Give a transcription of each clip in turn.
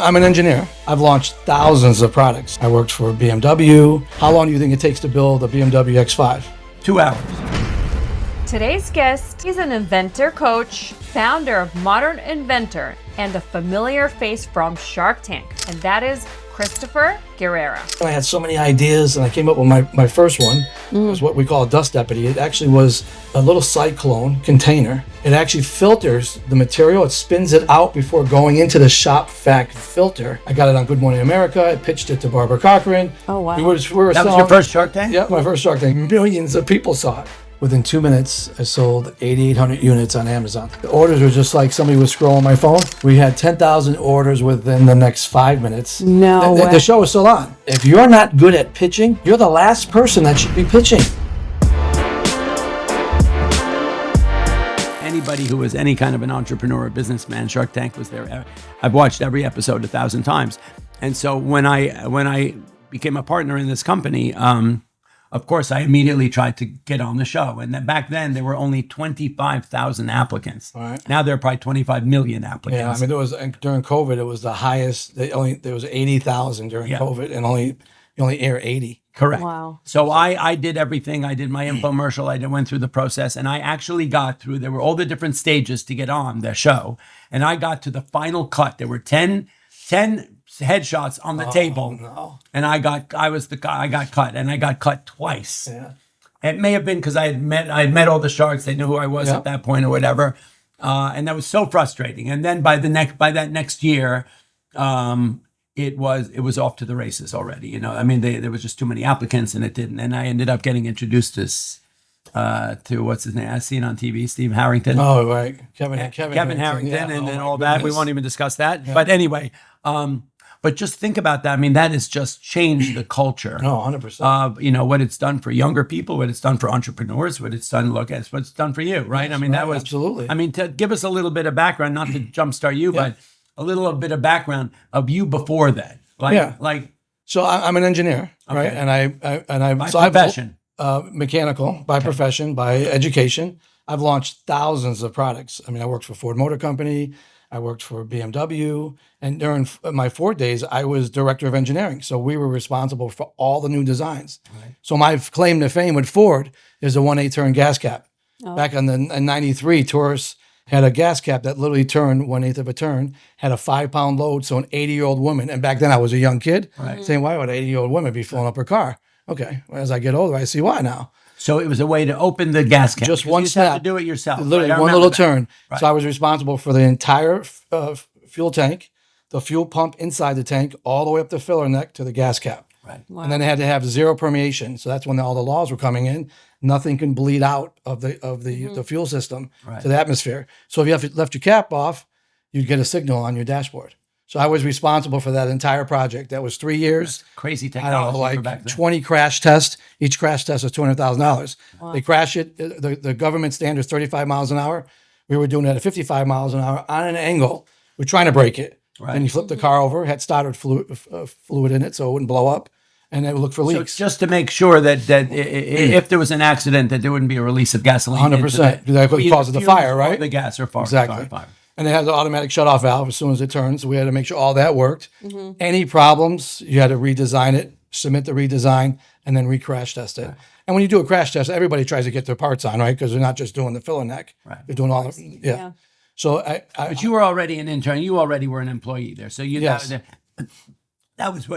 I'm an engineer. I've launched thousands of products. I worked for BMW. How long do you think it takes to build a BMW X5? 2 hours. Today's guest is an inventor coach, founder of Modern Inventor, and a familiar face from Shark Tank, and that is Christopher Guerrera. I had so many ideas, and I came up with my first one. It was what we call a dust deputy. It actually was a little cyclone container. It actually filters the material. It spins it out before going into the shop vac filter. I got it on Good Morning America. I pitched it to Barbara Cochran. Oh, wow. We were That was your first Shark Tank? Yeah, my first Shark Tank. Millions of people saw it. Within 2 minutes, I sold 8,800 units on Amazon. The orders were just like somebody was scrolling my phone. We had 10,000 orders within the next 5 minutes. No way. The show is still on. If you're not good at pitching, you're the last person that should be pitching. Anybody who was any kind of an entrepreneur or businessman, Shark Tank was there. I've watched every episode 1,000 times. And so when I became a partner in this company, of course, I immediately tried to get on the show. And then back then, there were only 25,000 applicants. All right. Now there are probably 25 million applicants. Yeah, I mean, during COVID, it was the highest. There was 80,000 during COVID, and you only air 80. Correct. Wow. So I did everything. I did my infomercial. I went through the process, and I actually got through. There were all the different stages to get on the show, and I got to the final cut. There were 10 headshots on the table, No. and I got cut, and I got cut twice. Yeah. It may have been because I had met all the sharks. They knew who I was at that point or whatever, and that was so frustrating. And then by that next year, it was off to the races already. You know, I mean, there was just too many applicants, and it didn't. And I ended up getting introduced to what's his name? I see it on TV, Steve Harrington. Oh, right. Kevin Harrington, yeah. and then Oh, all my that. We goodness. won't even discuss that. Yeah. But anyway, but just think about that. I mean, that has just changed the culture. No, 100%. You know, what it's done for younger people, what it's done for entrepreneurs, what it's done, what it's done for you, right? Yes, I mean, that right, was, absolutely. I mean, to give us a little bit of background, not to jumpstart you, but a little bit of background of you before that. So I'm an engineer, right? Okay. And I By profession. Mechanical, by profession, by education. I've launched thousands of products. I mean, I worked for Ford Motor Company. I worked for BMW. And during my Ford days, I was director of engineering. So we were responsible for all the new designs. Right. So my claim to fame with Ford is a 1/8 turn gas cap. Oh. Back in 93, Taurus had a gas cap that literally turned 1/8 of a turn, had a 5-pound load. So an 80-year-old woman, and back then I was a young kid, saying, why would an 80-year-old woman be filling up her car? Okay, well, as I get older, I see why now. So it was a way to open the gas cap. Just one you snap. have to do it yourself. Literally one little turn. Right. So I was responsible for the entire fuel tank, the fuel pump inside the tank, all the way up the filler neck to the gas cap. Right. Wow. And then they had to have zero permeation. So that's when all the laws were coming in. Nothing can bleed out of the fuel system to the atmosphere. So if you left your cap off, you'd get a signal on your dashboard. So I was responsible for that entire project. That was 3 years. That's crazy I technology. don't know, for like back then. 20 crash tests. Each crash test was $200,000. Wow. They crash it. The government standard is 35 miles an hour. We were doing it at 55 miles an hour on an angle. We're trying to break it. Right. And you flip the car over, had starter fluid in it so it wouldn't blow up. And they would look for leaks. So just to make sure that if there was an accident, that there wouldn't be a release of gasoline. 100%. That's what causes the fire, right? The gas or fire. Exactly. Fire. And it has an automatic shutoff valve as soon as it turns. So we had to make sure all that worked. Mm-hmm. Any problems, you had to redesign it, submit the redesign, and then re-crash test it. Right. And when you do a crash test, everybody tries to get their parts on, right? Because they're not just doing the filler neck. Right. They're doing all the, yeah. So but you were already an intern. You already were an employee there. So you that was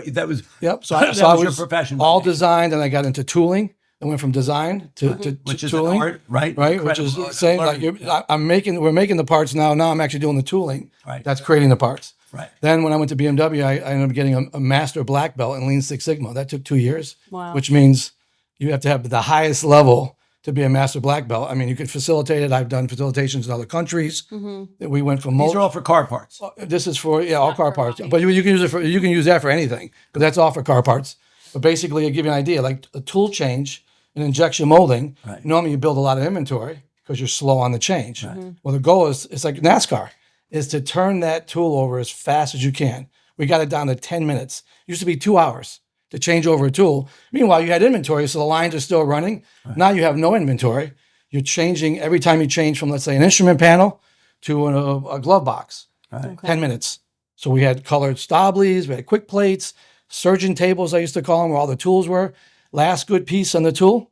Yep. So that I was your profession. All designed, and I got into tooling. I went from design to which is tooling, art, right? Right, which is saying like we're making the parts now. Now I'm actually doing the tooling. Right. That's creating the parts. Right. Then when I went to BMW, I ended up getting a master black belt in Lean Six Sigma. That took 2 years. Wow. Which means you have to have the highest level to be a master black belt. I mean, you could facilitate it. I've done facilitations in other countries. Mm-hmm. We went from these are all for car parts. This is for all car parts, but you can use that for anything. But that's all for car parts. But basically, I give you an idea, like a tool change. In injection molding, normally you build a lot of inventory because you're slow on the change. Right. Mm-hmm. Well, the goal is, it's like NASCAR, is to turn that tool over as fast as you can. We got it down to 10 minutes. It used to be 2 hours to change over a tool. Meanwhile, you had inventory, so the lines are still running. Right. Now you have no inventory. You're changing every time you change from, let's say, an instrument panel to a glove box. Right. 10 minutes. So we had colored Stablies, we had quick plates, surgeon tables, I used to call them, where all the tools were. Last good piece on the tool,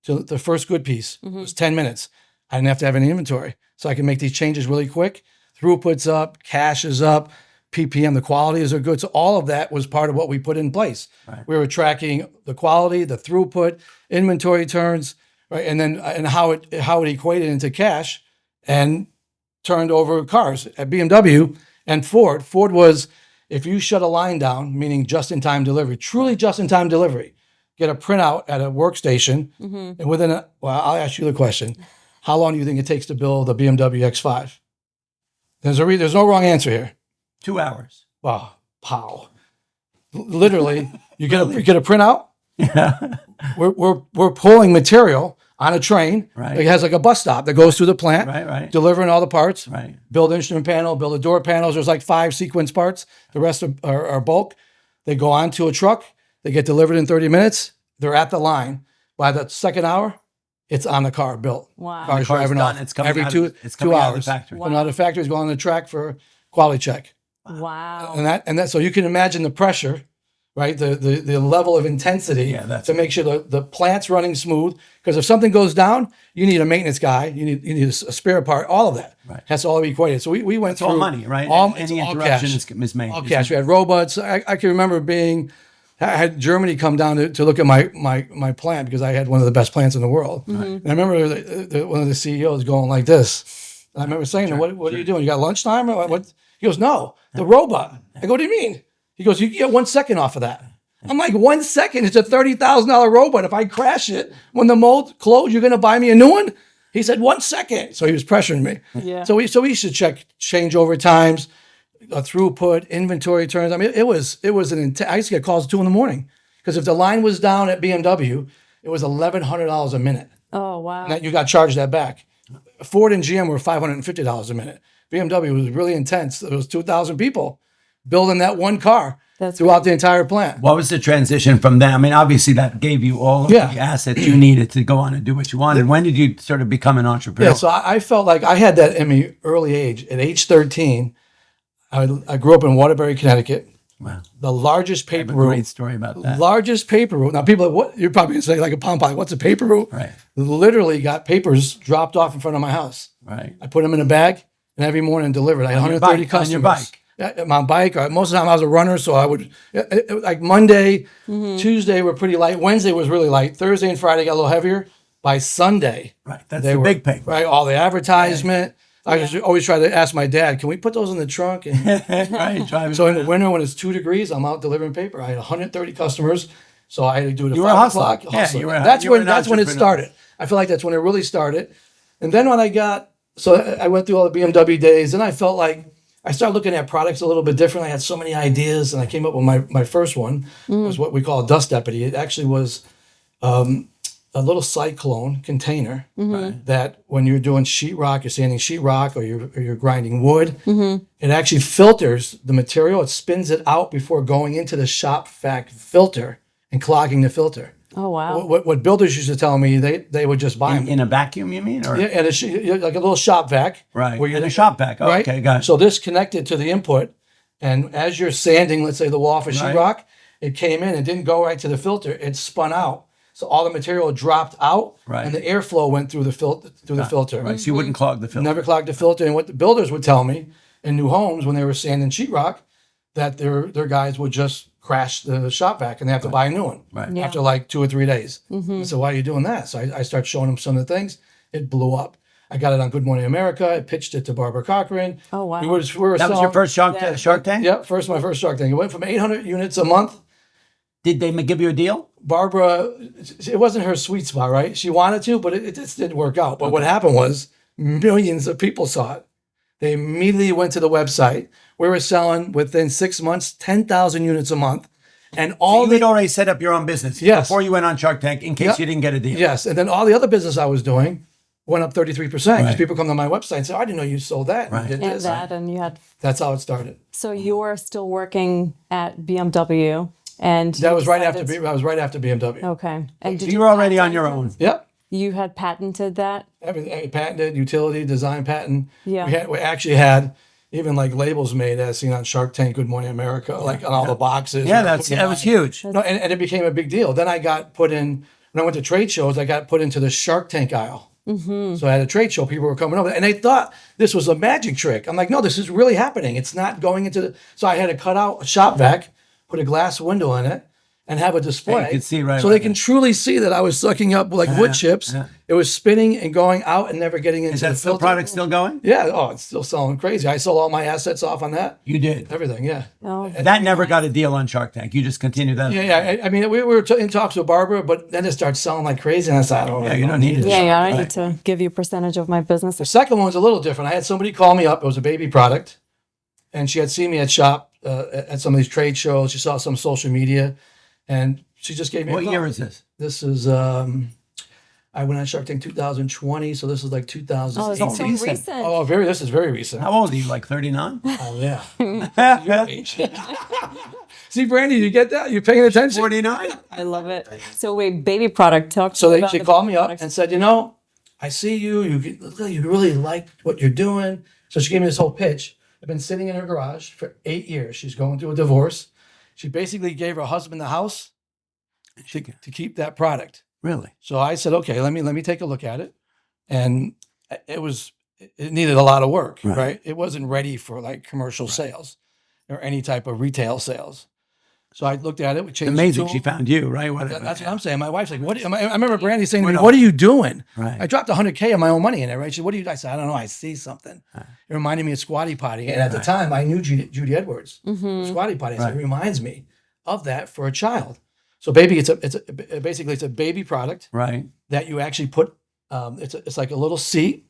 to the first good piece was 10 minutes. I didn't have to have any inventory. So I can make these changes really quick. Throughput's up, cash is up, PPM, the qualities are good. So all of that was part of what we put in place. Right. We were tracking the quality, the throughput, inventory turns, right? And then and how it equated into cash and turned over cars at BMW and Ford. Ford was, if you shut a line down, meaning just-in-time delivery, truly just-in-time delivery, get a printout at a workstation, and well, I'll ask you the question. How long do you think it takes to build a BMW X5? There's no wrong answer here. 2 hours. Wow, pow. Literally, you get a printout. Yeah. We're pulling material on a train. Right. It has like a bus stop that goes through the plant. Right. Delivering all the parts. Right. Build instrument panel, build the door panels. There's like 5 sequence parts. The rest are bulk. They go onto a truck. They get delivered in 30 minutes. They're at the line. By the second hour, it's on the car built. Wow. Car's driving done. off. It's coming every out of- two it's coming out of the hours. factory. Coming out of the factory, it's going on the track for quality check. Wow. And that so you can imagine the pressure, right? The level of intensity to make sure the plant's running smooth. Because if something goes down, you need a maintenance guy, you need a spare part, all of that. Right. That's all equated. So we went It's through all money, right? It's Any all interruption cash. is made. All cash. We had robots. I can remember I had Germany come down to look at my plant because I had one of the best plants in the world. And I remember one of the CEOs going like this. And I remember saying, what are you doing? You got lunchtime? Or what? He goes, no, the robot. I go, what do you mean? He goes, you get 1 second off of that. I'm like, 1 second? It's a $30,000 robot. If I crash it when the mold closed, you're going to buy me a new one? He said 1 second. So he was pressuring me. Yeah. So we should check changeover times, throughput, inventory turns. I mean, it was I used to get calls at 2 a.m. because if the line was down at BMW, it was $1,100 a minute. Oh, wow. And that you got charged that back. Ford and GM were $550 a minute. BMW was really intense. There was 2,000 people building that one car throughout the entire plant. What was the transition from that? I mean, obviously that gave you all of the assets you needed to go on and do what you wanted. When did you sort of become an entrepreneur? Yeah, so I felt like I had that in me early age. At age 13, I grew up in Waterbury, Connecticut. Wow. The largest paper A route. great story about that. Largest paper route. Now, people, what you're probably going to say, like a palm pie, what's a paper route? Right. Literally got papers dropped off in front of my house. Right. I put them in a bag and every morning delivered. I had 130 customers. On your bike. Yeah, my bike. Most of the time I was a runner, so I would, like Monday, Tuesday were pretty light. Wednesday was really light. Thursday and Friday got a little heavier. By Sunday, Right. That's the big paper. right? All the advertisement. I just always try to ask my dad, can we put those in the trunk? And Right. Driving so in the winter when it's 2 degrees, I'm out delivering paper. I had 130 customers, so I had to do it at You were 5 a hustler. o'clock. Yeah, Hustler. you were- That's you were when an it entrepreneur. started. I feel like that's when it really started. And then when I went through all the BMW days, and I felt like I started looking at products a little bit differently. I had so many ideas, and I came up with my first one was what we call a dust deputy. It actually was a little cyclone container that when you're doing sheetrock, you're sanding sheetrock, or you're grinding wood, it actually filters the material. It spins it out before going into the shop vac filter and clogging the filter. Oh, wow. What builders used to tell me, they would just buy them. in a vacuum, you mean? Or? Yeah, and like a little shop vac. Right. Where you're In a shop vac. Oh, right? okay, got it. So this connected to the input, and as you're sanding, let's say the wall for Right. sheetrock, it came in. It didn't go right to the filter. It spun out. So all the material dropped out, Right. and the airflow went through the filter. Right. So you wouldn't clog the filter. Never clogged the filter. And what the builders would tell me in new homes when they were sanding sheetrock, that their guys would just crash the shop vac and they have to buy a new one Right. Yeah. after like 2 or 3 days. So why are you doing that? So I started showing them some of the things. It blew up. I got it on Good Morning America. I pitched it to Barbara Cochran. Oh, wow. We were That was selling, your first Shark Tank? Yeah, my first Shark Tank. It went from 800 units a month. Did they give you a deal? Barbara, it wasn't her sweet spot, right? She wanted to, but it just didn't work out. But what happened was millions of people saw it. They immediately went to the website. We were selling within 6 months, 10,000 units a month. And all You had already set up your own business Yes. before you went on Shark Tank in case you didn't get a deal. Yes. And then all the other business I was doing went up 33% because Right. people come to my website and say, I didn't know you sold that. Right. You did And this. that, and you had, That's how it started. so you were still working at BMW, and That you was right after decided- I was right after BMW. Okay. And did You were already on your own. Yep. You had patented that? Everything patented, utility, design patent. Yeah. We actually had, even like labels made as seen on Shark Tank, Good Morning America, like on all the boxes. Yeah, that was huge. No, and it became a big deal. Then I got put in, when I went to trade shows, I got put into the Shark Tank aisle. So I had a trade show, people were coming over, and they thought this was a magic trick. I'm like, no, this is really happening. It's not going into the, so I had to cut out a shop vac, put a glass window in it, and have a display. You can see right so right they can truly see that I was sucking up like wood chips. It was spinning and going out and never getting into Is the that filter. product still going? Yeah. Oh, it's still selling crazy. I sold all my assets off on that. You did. Everything. Yeah. Oh, That never got a deal on Shark Tank. You just continued that. Yeah. Yeah. I mean, we were in talks with Barbara, but then it started selling like crazy. And I said, Yeah, you don't need it. yeah, I need to give you a percentage of my business. The second one was a little different. I had somebody call me up. It was a baby product. And she had seen me at shop at some of these trade shows. She saw some social media. And she just gave me What a call. year is this? This is, I went on Shark Tank 2020. So this is like 2018. Oh, it's so recent. recent. Oh, this is very recent. How old are you? Like 39? Oh, yeah. Your age. See, Brandy, you get that? You're paying attention? 49? I love it. So wait, baby product. Talk to So me about she the called baby me up products. and said, I see you. You really like what you're doing. So she gave me this whole pitch. I've been sitting in her garage for 8 years. She's going through a divorce. She basically gave her husband the house to keep that product. Really? So I said, okay, let me take a look at it. And it needed a lot of work, right? It wasn't ready for like commercial sales or any type of retail sales. So I looked at it. We changed Amazing. the She tool. found you, right? That's what I'm saying. My wife's like, "What?" I remember Brandy saying to me, "What are you doing?" Right. I dropped $100K of my own money in it. Right? She said, "What do you?" I said, "I don't know. I see something." It reminded me of Squatty Potty, and at the time, I knew Judy Edwards. Squatty Potty. So it reminds me of that for a child. So basically, it's a baby product Right. that you actually put. It's like a little seat,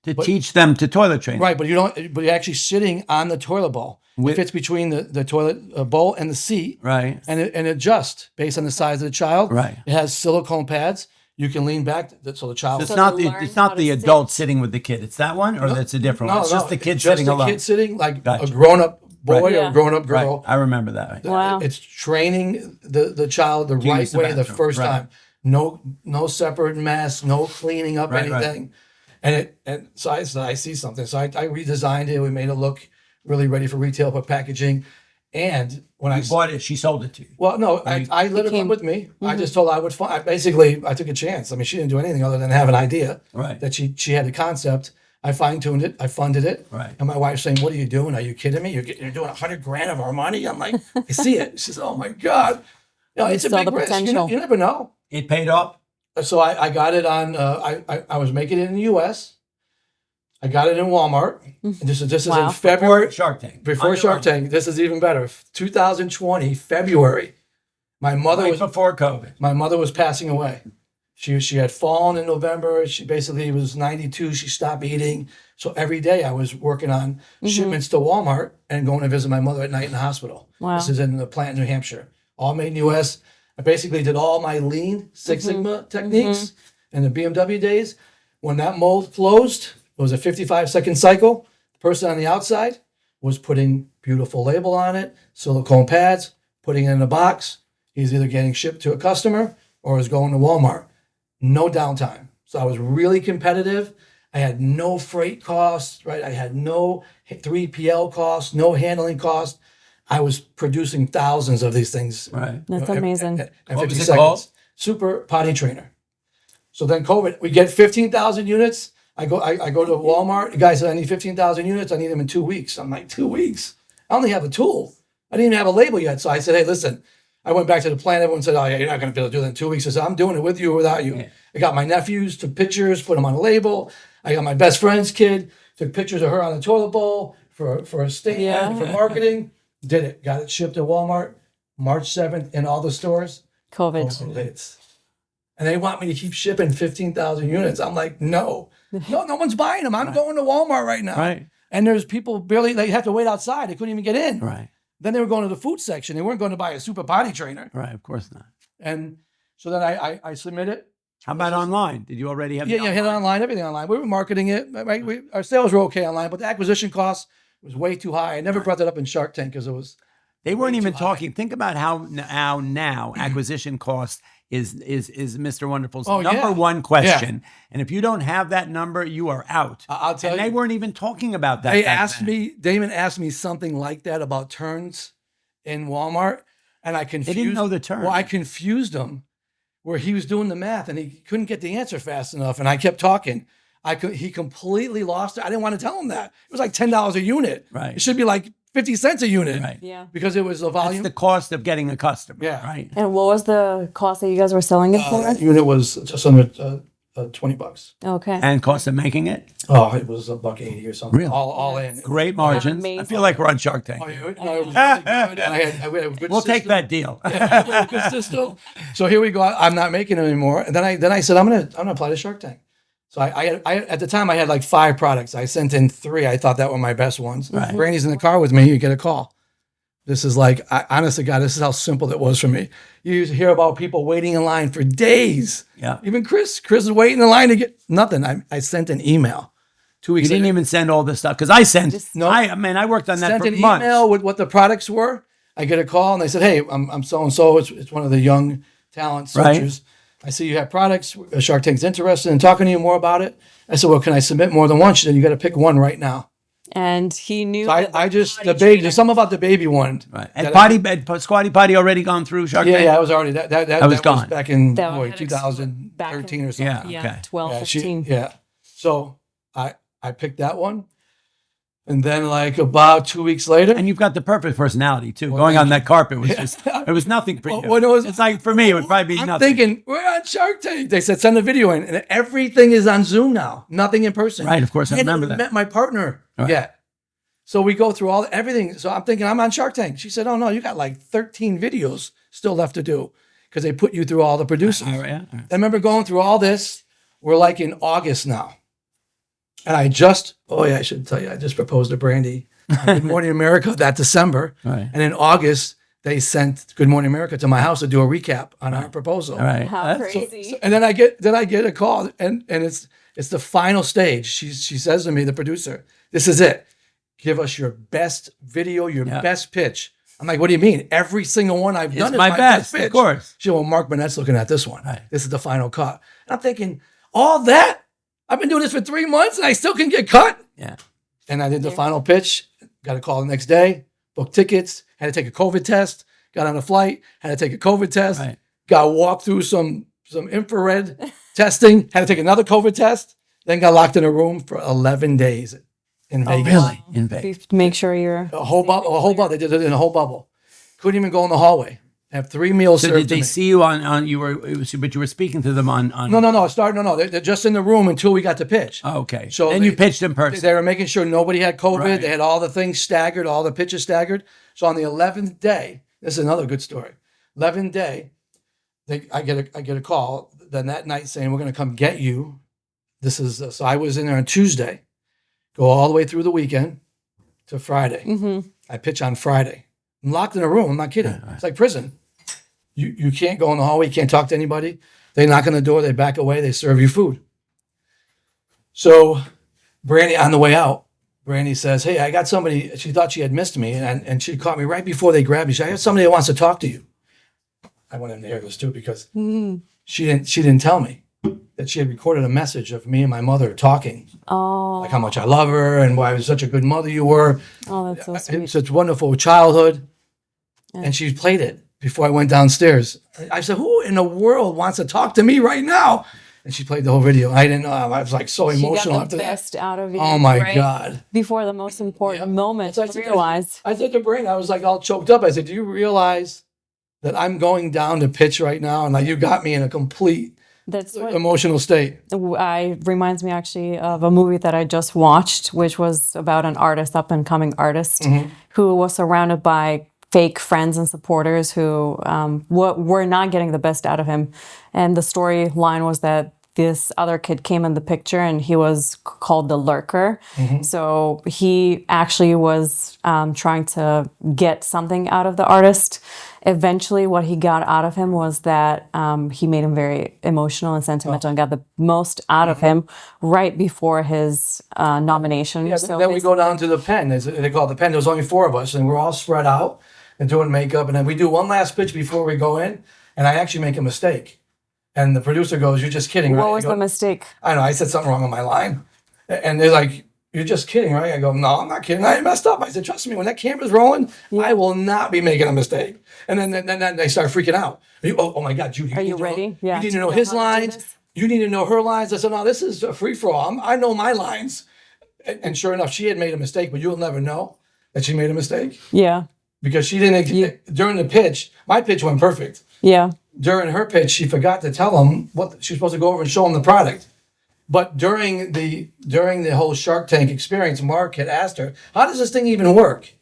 To teach them to toilet train. right? But you're actually sitting on the toilet bowl. It fits between the toilet bowl and the seat. Right. And it adjusts based on the size of the child. Right. It has silicone pads. You can lean back so the child. It's So not to the learn it's how not to the sit. adult sitting with the kid. It's that one, or that's a different one. It's just the kid sitting alone. Kid sitting like Gotcha. a grown-up boy Right. or Yeah. a grown-up Right. girl. I remember that. Right. Wow. It's training the child the right use the way the bathroom. first Right. time. No separate mess. No cleaning up Right, right. anything. And so I said, I see something. So I redesigned it. We made it look really ready for retail, but packaging. And when I You bought it, she sold it to you. Well, no, I let her come with me. I just told her I would find. I took a chance. I mean, she didn't do anything other than have an idea. Right. That she had a concept. I fine-tuned it. I funded it. Right. And my wife's saying, "What are you doing? Are you kidding me? You're doing $100,000 of our money." I'm like, I see it. She says, "Oh my God, it's a saw big the risk. potential. You never know." It paid off. So I got it on. I was making it in the U.S. I got it in Walmart. And this is Wow. in February. Shark Tank. Before Shark Tank. This is even better. 2020 February. My mother Right was before COVID. My mother was passing away. She had fallen in November. She basically was 92. She stopped eating. So every day I was working on shipments to Walmart and going to visit my mother at night in the hospital. Wow. This is in the plant in New Hampshire. All made in the U.S. I basically did all my lean Six Sigma techniques in the BMW days. When that mold closed, it was a 55-second cycle. The person on the outside was putting beautiful label on it, silicone pads, putting it in a box. He's either getting shipped to a customer or is going to Walmart. No downtime. So I was really competitive. I had no freight costs, right? I had no 3PL costs, no handling costs. I was producing thousands of these things. Right. That's amazing. At What 50 was it seconds. called? Super Potty Trainer. So then COVID, we get 15,000 units. I go to Walmart. The guy said, "I need 15,000 units. I need them in 2 weeks." I'm like, 2 weeks? I only have a tool. I didn't even have a label yet. So I said, "Hey, listen." I went back to the plant. Everyone said, "Oh, yeah, you're not going to be able to do that in 2 weeks." I said, "I'm doing it with you or without you." Yeah. I got my nephews, took pictures, put them on a label. I got my best friend's kid, took pictures of her on the toilet bowl for a stand, Yeah. for marketing. Did it. Got it shipped to Walmart March 7th in all the stores. COVID. It's, and they want me to keep shipping 15,000 units. I'm like, no one's buying them. I'm going to Walmart right now. Right. And there's people barely, they have to wait outside. They couldn't even get in. Right. Then they were going to the food section. They weren't going to buy a Super Potty Trainer. Right. Of course not. And so then I submit it. How about online? Did you already have? Yeah, hit it online, everything online. We were marketing it. Right? Our sales were okay online, but the acquisition cost was way too high. I never brought that up in Shark Tank because it was. They weren't way even too high. talking. Think about how now acquisition cost is Mr. Wonderful's Oh, number yeah. one question. And if you don't have that number, you are out. I'll tell and you. they weren't even talking about that. They back asked then. me, Daymond asked me something like that about turns in Walmart, and I confused. They didn't know the term. Well, I confused him where he was doing the math and he couldn't get the answer fast enough, and I kept talking. He completely lost it. I didn't want to tell him that. It was like $10 a unit. Right. It should be like 50 cents a unit. Right. Yeah. Because it was the That's volume. the cost of getting a customer. Yeah. Right. And what was the cost that you guys were selling it for? That unit was just under $20. Okay. And cost of making it. Oh, it was $1.80 or something. Really? All in. Great margins. I Amazing. feel like we're on Shark Tank. Oh, yeah, no, it was really good. And I had a good We'll take system. that deal. Yeah, good system. So here we go. I'm not making it anymore. And then I said, I'm gonna apply to Shark Tank. So I at the time I had like 5 products. I sent in 3. I thought that were my best ones. Right. Brandy's in the car with me. You get a call. This is like, honest to God, this is how simple it was for me. You used to hear about people waiting in line for days. Yeah. Even Chris is waiting in line to get nothing. I sent an email 2 weeks You didn't later. even send all this stuff because I sent. No. I worked on that Sent for an months. email with what the products were. I get a call and they said, "Hey, I'm so and so. It's one of the young talent Right. searchers. I see you have products. Shark Tank's interested in talking to you more about it." I said, "Well, can I submit more than one?" She said, "You got to pick one right now." And he knew. So I just potty the baby. training. There's something about the baby one. Right. And that Squatty Potty already gone through Shark Yeah, Tank? yeah. I was already that was gone. back in That boy, had 2013 back in- or something. Yeah. Yeah, Okay. 12, Yeah, 15. yeah. So I picked that one, and then like about 2 weeks later, And you've got the perfect personality too. Going on that carpet was just, it was nothing for you. Well, it was- it's like, for me, it would probably be I'm nothing. thinking we're on Shark Tank. They said send a video in, and everything is on Zoom now. Nothing in person. Right, of course, I hadn't remember that. Met my partner Right. yet. So we go through everything. So I'm thinking I'm on Shark Tank. She said, "Oh no, you got like 13 videos still left to do because they put you through all the producers." All right, yeah. I remember going through all this. We're like in August now, and I should tell you, I just proposed to Brandy on Good Morning America that December, Right. and in August they sent Good Morning America to my house to do a recap on our proposal. All right. How That's- crazy. And then I get a call, and it's the final stage. She says to me, the producer, "This is it. Give us your best video, your Yeah. best pitch." I'm like, "What do you mean? Every single one I've done is my best, pitch." of course. She said, "Well, Mark Burnett's looking at this one. Right. This is the final cut." And I'm thinking, all that? I've been doing this for 3 months and I still can get cut? Yeah. And I did the final pitch, got a call the next day, booked tickets, had to take a COVID test, got on a flight, had to take a COVID test, Right. got walked through some infrared testing, had to take another COVID test, then got locked in a room for 11 days in Vegas. Really? In Vegas. Make sure you're. A whole bubble. They did it in a whole bubble. Couldn't even go in the hallway. Have 3 meals So served did to they me. see you but you were speaking to them on. No. They're just in the room until we got to pitch. Oh, okay. So then you pitched in person. They were making sure nobody had COVID. Right. They had all the things staggered, all the pitches staggered. So on the 11th day, this is another good story. 11th day, I get a call then that night saying, "We're going to come get you." This is so I was in there on Tuesday, go all the way through the weekend to Friday. Mm-hmm. I pitch on Friday. I'm locked in a room. I'm not kidding. It's like prison. You can't go in the hallway. You can't talk to anybody. They knock on the door. They back away. They serve you food. So Brandy, on the way out, Brandy says, "Hey, I got somebody." She thought she had missed me, and she caught me right before they grabbed me. She said, "I got somebody that wants to talk to you." I wanted to hear this too because she didn't tell me that she had recorded a message of me and my mother talking, Oh, like how much I love her and why I was such a good mother you were. that's so sweet. Such wonderful childhood. And she played it before I went downstairs. I said, "Who in the world wants to talk to me right now?" And she played the whole video. I didn't know. I was like so She emotional got after the that. best out of you. Oh my right? God. Before the most important moment, So I said- realize. I said to Brain, I was like all choked up. I said, "Do you realize that I'm going down to pitch right now? And like you got me in a complete That's what emotional state." reminds me actually of a movie that I just watched, which was about an artist, up and coming artist, Mm-hmm. who was surrounded by fake friends and supporters who were not getting the best out of him. And the storyline was that this other kid came in the picture and he was called the lurker. Mm-hmm. So he actually was trying to get something out of the artist. Eventually, what he got out of him was that he made him very emotional and sentimental and got the most out of him right before his nomination. Mm-hmm. Yeah, So then we go down to the pen. They call it the pen. There was only 4 of us, and we're all spread out and doing makeup. And then we do one last pitch before we go in, and I actually make a mistake. And the producer goes, "You're just kidding, right?" What I was go, the mistake? I know, I said something wrong on my line. And they're like, "You're just kidding, right?" I go, "No, I'm not kidding. I messed up." I said, "Trust me, when that camera's rolling, I will not be making a mistake." And then they start freaking out. Oh my God, Judy. Are you need to know- ready? Yeah. You need Do to know you know his how to do lines. this? You need to know her lines. I said, "No, this is a free-for-all. I know my lines." And sure enough, she had made a mistake, but you'll never know that she made a mistake Yeah. because she didn't, during the pitch, my pitch went perfect. Yeah. During her pitch, she forgot to tell him what she was supposed to go over and show him the product. But during the whole Shark Tank experience, Mark had asked her, "How does this thing even work?"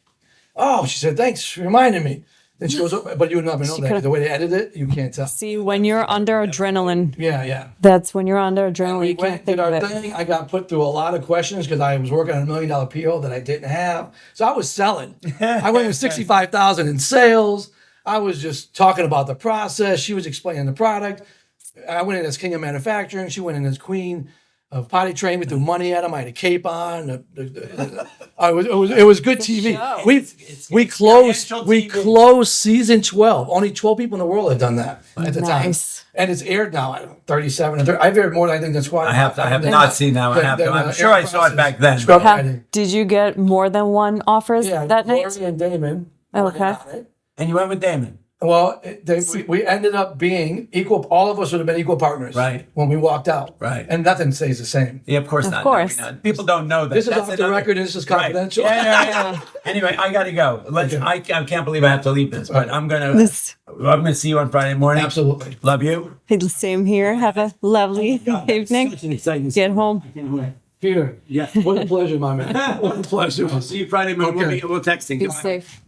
"Oh," she said, "Thanks for reminding me." Then she goes, "Oh, but you would never know that. The way they edit it, you can't tell." See, when you're under adrenaline, Yeah. that's when you're under adrenaline. We You went can't and think did of our it. thing. I got put through a lot of questions because I was working on $1 million PO that I didn't have. So I was selling. I went with 65,000 in sales. I was just talking about the process. She was explaining the product. I went in as king of manufacturing. She went in as queen of potty training. We threw money at him. I had a cape on. It was good TV. show. We experiential we TV. closed season 12. Only 12 people in the world had done that at the time. Nice. And it's aired now. I don't know, 37 and 30. I've aired more than I think that's why I have not seen that one. I'm sure I saw it back then. Scrub writing. Did you get more than one offers Yeah, that night? Lori and Daymond. Okay. were in on it. And you went with Daymond. Well, we ended up being equal. All of us would have been equal partners, Right. when we walked out, Right. And nothing stays the same. Yeah, of course not. course. No, people don't know that. This is That's off the another- record. And this is Right. confidential. Yeah. Anyway, I gotta go. I can't believe I have to leave this, but I'm gonna see you on Friday morning. Absolutely. Love you. Same here. Have a lovely evening. Such an exciting Get home. Peter. Yeah. What a pleasure, my man. What a pleasure. I'll see you Friday morning. Okay. We'll texting. Be safe.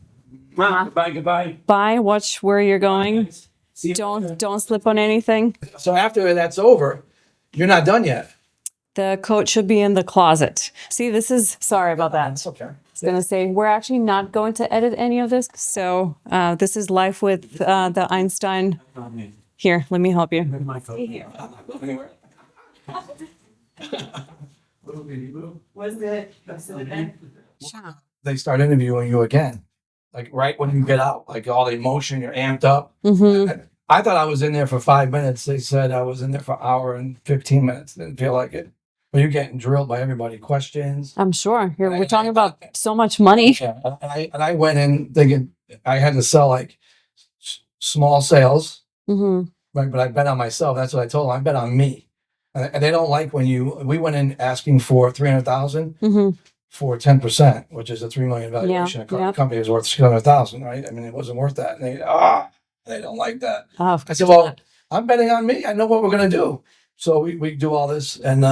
Goodbye. Bye. Watch where you're going. See you. Don't slip on anything. So after that's over, you're not done yet. The coat should be in the closet. See, this is sorry about that. That's okay. I was gonna say we're actually not going to edit any of this. So this is life with the Einstein. Here, let me help you. My coat. Anywhere. Was it? They start interviewing you again, like right when you get out, like all the emotion, you're amped up. Mm-hmm. I thought I was in there for 5 minutes. They said I was in there for an hour and 15 minutes. Didn't feel like it. But you're getting drilled by everybody. Questions. I'm sure. We're talking about so much money. Yeah. And I went in thinking I had to sell like small sales, Mm-hmm. right? But I bet on myself. That's what I told them. I bet on me. And they don't like when we went in asking for 300,000 Mm-hmm. for 10%, which is a $3 million valuation. Yeah, yeah. A company is worth 600,000, right? I mean, it wasn't worth that. And they don't like that. Oh, I said, well, I'm betting on me. I know what we're going to do. So we do all this and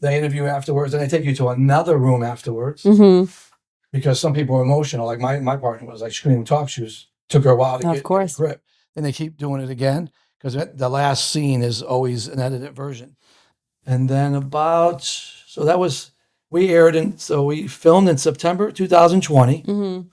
they interview afterwards and they take you to another room afterwards mm-hmm. because some people are emotional. Like my partner was like screaming talk. Took her a while to Of get course. grip. And they keep doing it again because the last scene is always an edited version. And then we filmed in September 2020. Mm-hmm.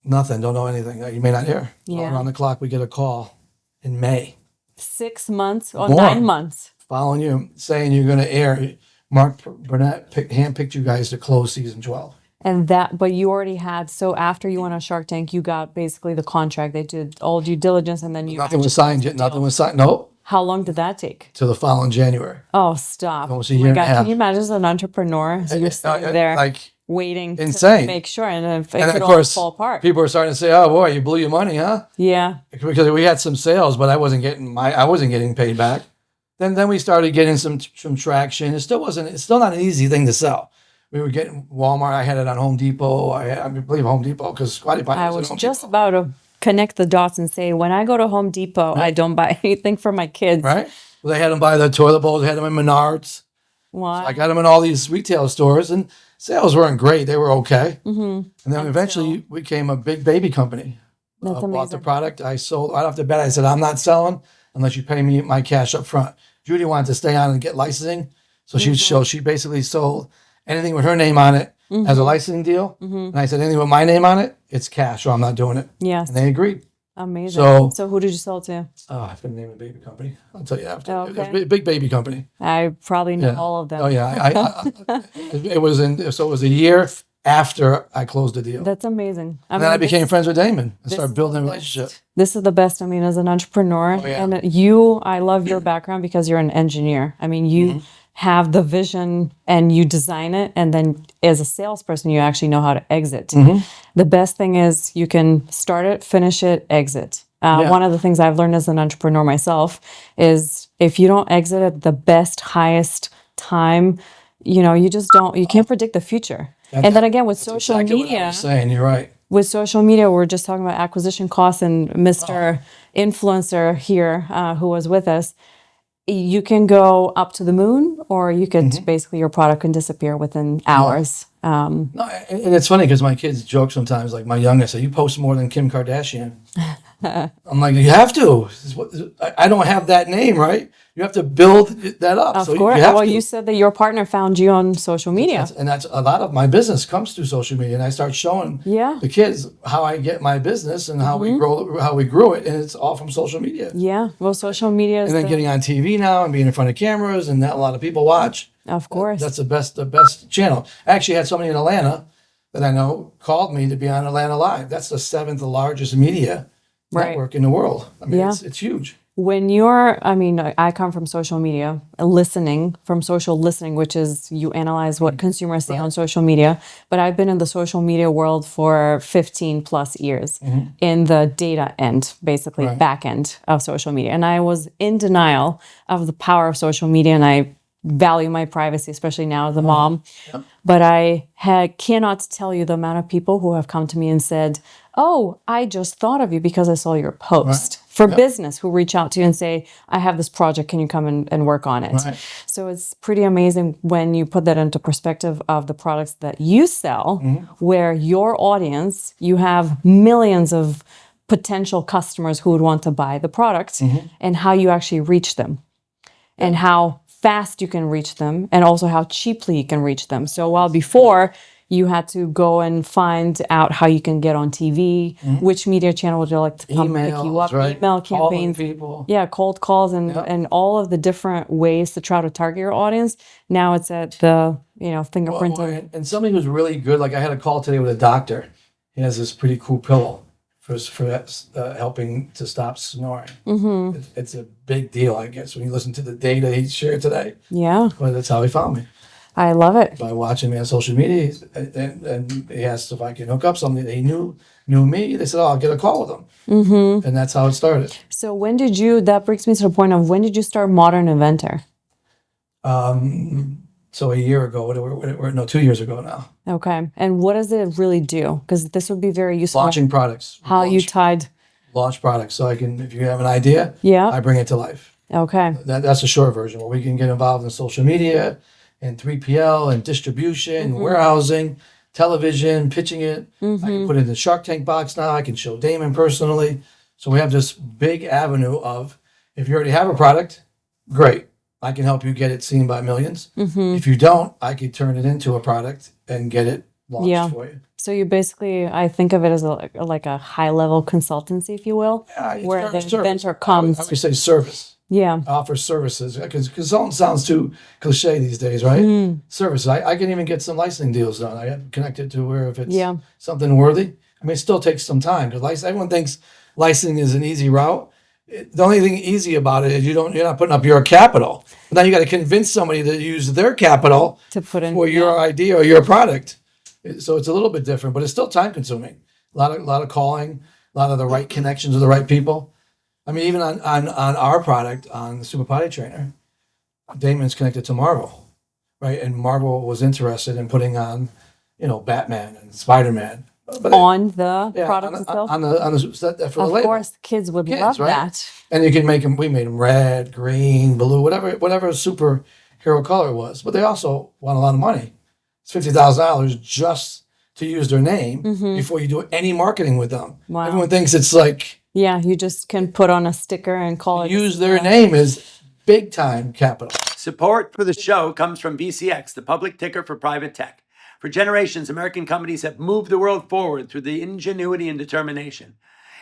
Nothing, don't know anything. You may not hear. Yeah. Around the clock, we get a call in May 6 months or More. 9 months. following you saying you're going to air. Mark Burnett handpicked you guys to close season 12. And but you already had, so after you went on Shark Tank, you got basically the contract. They did all due diligence and then you. Nothing was signed yet. Nothing was signed. Nope. How long did that take? Till the following January. Oh, stop. Almost a Oh my year and a God, half. can you imagine as an entrepreneur? So you're sitting there Like, waiting insane. to make sure and if it and could of all course, fall apart. people are starting to say, "Oh boy, you blew your money, huh?" Yeah. Because we had some sales, but I wasn't getting paid back. Then we started getting some traction. It's still not an easy thing to sell. We were getting Walmart. I had it on Home Depot. I believe Home Depot because Squatty Potty I was was at Home just Depot. about to connect the dots and say, when I go to Home Depot, I don't buy anything for my kids. Right? Well, they had them buy the toilet bowls. They had them in Menards. Why? I got them in all these retail stores, and sales weren't great. They were okay. Mm-hmm. And then eventually we became a big baby company. That's Bought the amazing. product. I sold right off the bat. I said, I'm not selling unless you pay me my cash up front. Judy wanted to stay on and get licensing. So she basically sold anything with her name on it as a licensing deal. And I said, anything with my name on it, it's cash or I'm not doing it. Yes. And they agreed. Amazing. So- So who did you sell to? I couldn't name the baby company. I'll tell you after. Oh, It was okay. a big baby company. I probably know Yeah. all of them. Oh yeah. It was a year after I closed the deal. That's amazing. And then I became friends with Daymond and started is building a the relationship. This is the best. I mean, as an entrepreneur, Oh, yeah. and I love your background because you're an engineer. I mean, you have the vision and you design it, and then as a salesperson, you actually know how to exit. The best thing is you can start it, finish it, exit. One of the things I've learned as an entrepreneur myself is if you don't exit at the best, highest time, you just don't. You can't predict the future. And then again, with social Exactly what I media, was saying, you're right. with social media, we're just talking about acquisition costs, and Mr. Influencer here, who was with us, you can go up to the moon, or you could basically your product can disappear within hours. No, and it's funny because my kids joke sometimes, like my youngest, say, "You post more than Kim Kardashian." I'm like, you have to. I don't have that name, right? You have to build that up. Of so course. You have Well, to. you said that your partner found you on social media. That's a lot of my business comes through social media, and I start showing the kids how I get my business and how we grew it, and it's all from social media. Yeah. Well, social media is And then getting on TV now and being in front of cameras, and that a lot of people watch. of course. That's the best channel. I actually had somebody in Atlanta that I know called me to be on Atlanta Live. That's the 7th largest media network in the world. I mean, it's huge. When I come from social media, from social listening, which is you analyze what consumers say on social media. But I've been in the social media world for 15 plus years in the data end, basically back end of social media. And I was in denial of the power of social media, and I value my privacy, especially now as a mom. But I cannot tell you the amount of people who have come to me and said, "Oh, I just thought of you because I saw your post." For business, who reach out to you and say, "I have this project, can you come and work on it?" So it's pretty amazing when you put that into perspective of the products that you sell, where your audience, you have millions of potential customers who would want to buy the product, and how you actually reach them, and how fast you can reach them, and also how cheaply you can reach them. So while before you had to go and find out how you can get on TV, which media channel would you like to come pick you up, email campaigns, cold calls, and all of the different ways to try to target your audience. Now it's at the fingerprinting. And somebody who's really good, like I had a call today with a doctor. He has this pretty cool pillow for helping to stop snoring. It's a big deal, I guess, when you listen to the data he shared today. Yeah. Well, that's how he found me. I love it. By watching me on social media, and he asked if I can hook up something. They knew me. They said, "Oh, I'll get a call with them," and that's how it started. So that brings me to the point of when did you start Modern Inventor? So a year ago, 2 years ago now. Okay, and what does it really do? Because this would be very useful. Launching products. Launch products, so I can, if you have an idea, I bring it to life. Okay. That's a short version where we can get involved in social media, and 3PL, and distribution, warehousing, television, pitching it. I can put it in the Shark Tank box now. I can show Daymond personally. So we have this big avenue of, if you already have a product, great. I can help you get it seen by millions. If you don't, I can turn it into a product and get it launched for you. So you basically, I think of it as like a high-level consultancy, if you will, where the inventor comes. I would say service. Yeah. Offer services, because consultant sounds too cliche these days, right? Services. I can even get some licensing deals done. I get connected to where if it's something worthy. I mean, it still takes some time because everyone thinks licensing is an easy route. The only thing easy about it is you're not putting up your capital. But now you got to convince somebody to use their capital to put in for your idea or your product. So it's a little bit different, but it's still time consuming. A lot of calling, a lot of the right connections with the right people. I mean, even on our product, on the Super Potty Trainer, Daymond's connected to Marvel, right? And Marvel was interested in putting on, Batman and Spider-Man. On the product itself? On the for the label. Of course, kids would love that. And you can we made them red, green, blue, whatever superhero color it was. But they also want a lot of money. It's $50,000 just to use their name before you do any marketing with them. Wow. Everyone thinks it's like... Yeah, you just can put on a sticker and call it. Use their name as big time capital. Support for the show comes from BCX, the public ticker for private tech. For generations, American companies have moved the world forward through the ingenuity and determination.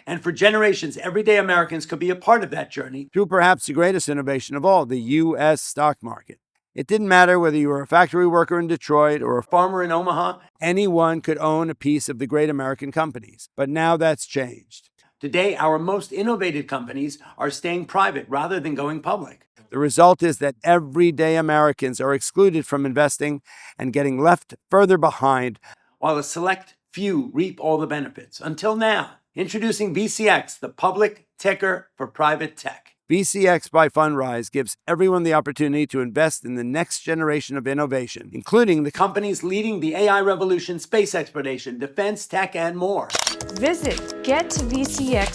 And for generations, everyday Americans could be a part of that journey through perhaps the greatest innovation of all, the U.S. stock market. It didn't matter whether you were a factory worker in Detroit or a farmer in Omaha. Anyone could own a piece of the great American companies. But now that's changed. Today, our most innovative companies are staying private rather than going public. The result is that everyday Americans are excluded from investing and getting left further behind, while a select few reap all the benefits. Until now, introducing VCX, the public ticker for private tech. VCX by Fundrise gives everyone the opportunity to invest in the next generation of innovation, including the companies leading the AI revolution, space exploration, defense tech, and more. Visit getvcx.com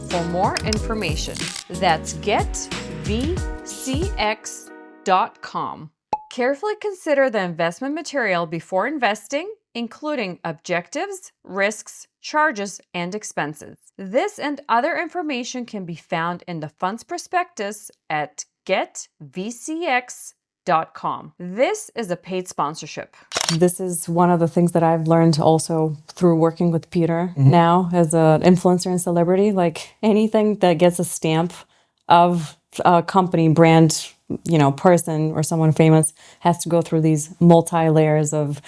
for more information. That's getvcx.com. Carefully consider the investment material before investing, including objectives, risks, charges, and expenses. This and other information can be found in the fund's prospectus at getvcx.com. This is a paid sponsorship. This is one of the things that I've learned also through working with Peter now as an influencer and celebrity. Like anything that gets a stamp of a company, brand, person or someone famous has to go through these multi-layers of,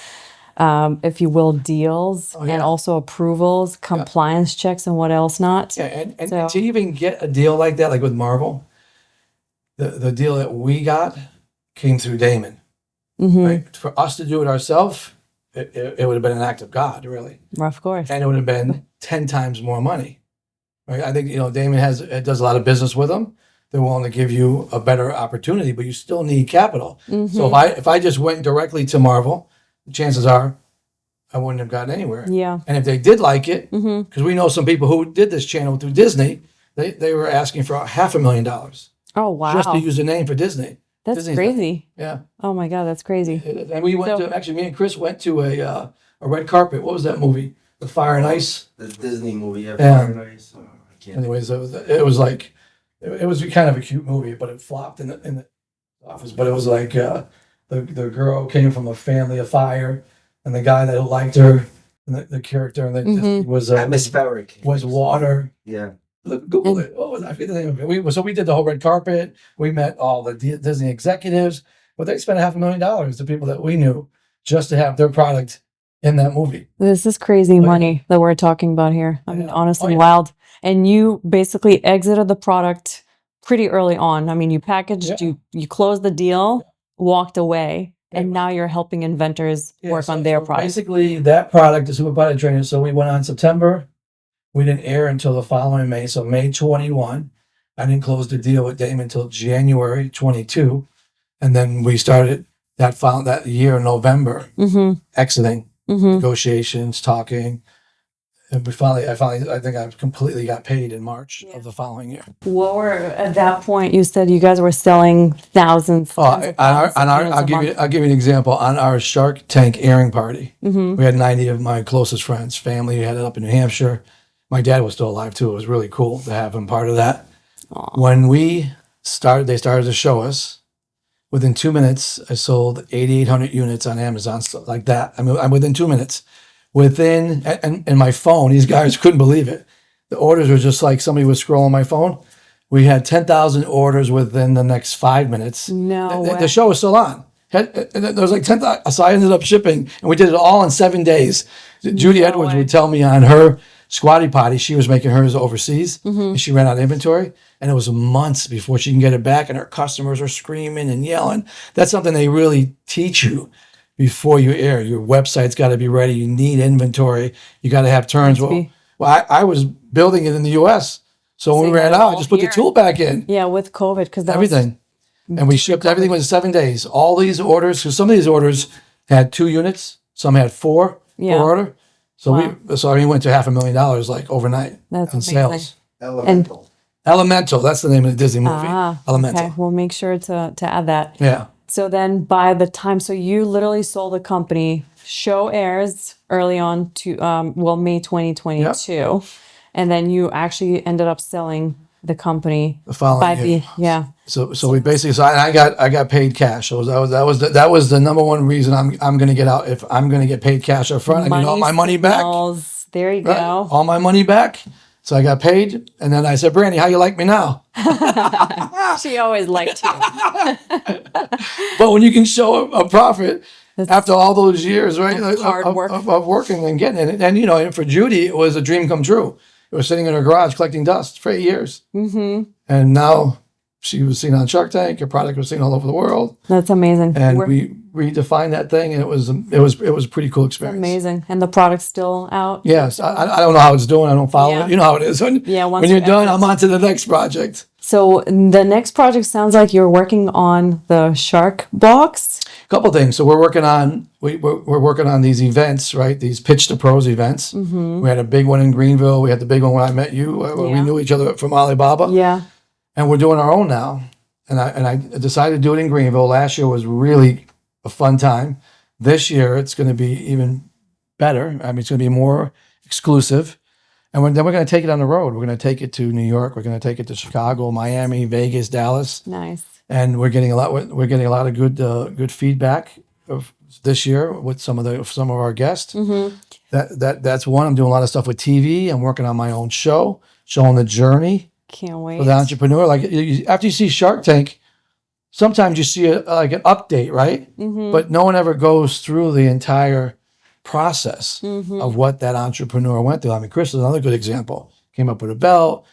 if you will, deals and also approvals, compliance checks, and what else not. Yeah, and to even get a deal like that, like with Marvel, the deal that we got came through Daymond. Right? For us to do it ourselves, it would have been an act of God, really. Of course. And it would have been 10 times more money. Right? I think Daymond does a lot of business with them. They're willing to give you a better opportunity, but you still need capital. So if I just went directly to Marvel, chances are I wouldn't have gotten anywhere. Yeah. And if they did like it, because we know some people who did this channel through Disney, they were asking for $500,000. Oh, wow. Just to use the name for Disney. That's Disney's crazy. Yeah. Oh my God, that's crazy. And we went me and Chris went to a red carpet. What was that movie? The Fire and Ice? The Disney movie, Yeah. Fire and Ice. Oh, I can't. Anyways, it was like, it was kind of a cute movie, but it flopped in the office. But it was like the girl came from a family of fire, and the guy that liked her, and the character, and was Atmospheric. was water. Yeah. Google it. What was I forget the name of it? So we did the whole red carpet. We met all the Disney executives, but they spent $500,000, the people that we knew, just to have their product in that movie. This is crazy money that we're talking about here. I mean, honestly, wild. And you basically exited the product pretty early on. I mean, you packaged, you closed the deal, walked away, and now you're helping inventors work on their product. Basically, that product, the Super Potty Trainer. So we went on September. We didn't air until the following May. So May 21, I didn't close the deal with Daymond until January 22. And then we started that year in November, exiting, negotiations, talking. And I think I completely got paid in March of the following year. What were, at that point, you said you guys were selling thousands. I'll give you an example. On our Shark Tank airing party, we had 90 of my closest friends, family. We had it up in New Hampshire. My dad was still alive too. It was really cool to have him part of that. Aww. When they started to show us. Within 2 minutes, I sold 8,800 units on Amazon, stuff like that. I mean, I'm within 2 minutes. And my phone, these guys couldn't believe it. The orders were just like somebody was scrolling my phone. We had 10,000 orders within the next 5 minutes. No way. The show was still on. There was like 10,000. So I ended up shipping, and we did it all in 7 days. Judy Edwards would tell me on her Squatty Potty, she was making hers overseas, and she ran out of inventory, and it was months before she can get it back, and her customers are screaming and yelling. That's something they really teach you before you air. Your website's got to be ready. You need inventory. You got to have turns. Well, I was building it in the U.S., so when we ran out, I just put the tool back in. Yeah, with COVID, because everything. And we shipped everything within 7 days. All these orders, because some of these orders had 2 units, some had 4 per order. So we went to $500,000 like overnight in sales. Elemental, that's the name of the Disney movie. Elemental. Okay, we'll make sure to add that. Yeah. So then by the time, so you literally sold the company, show airs early on to, May 2022. Yep. And then you actually ended up selling the company the following year. So we basically, I got paid cash. So that was the number one reason I'm going to get out. If I'm going to get paid cash up front, I need all my money back. There you go. All my money back. So I got paid, and then I said, Brandy, how you like me now? She always liked you. But when you can show a profit after all those years, right, hard work. of working and getting it, and and for Judy, it was a dream come true. It was sitting in her garage collecting dust for 8 years, and now she was seen on Shark Tank. Her product was seen all over the world, That's amazing. and we redefined that thing, and it was a pretty cool experience. Amazing. And the product's still out. Yes, I don't know how it's doing. I don't follow Yeah. it. You know how it is. When Once you're you done, exit. I'm on to the next project. So the next project sounds like you're working on the shark box. Couple things. So we're working on working on these events, right? These pitch to pros events. We had a big one in Greenville. We had the big one when I met you. We Yeah. knew each other from Alibaba. Yeah. And we're doing our own now. And I decided to do it in Greenville. Last year was really a fun time. This year it's going to be even better. I mean, it's going to be more exclusive. And then we're going to take it on the road. We're going to take it to New York. We're going to take it to Chicago, Miami, Vegas, Dallas. Nice. And we're getting a lot of good feedback of this year with some of our guests. That's one. I'm doing a lot of stuff with TV. I'm working on my own show, showing the journey Can't wait. for the entrepreneur. Like after you see Shark Tank, sometimes you see like an update, right? But no one ever goes through the entire process of what that entrepreneur went through. I mean, Chris is another good example. Came up with a belt,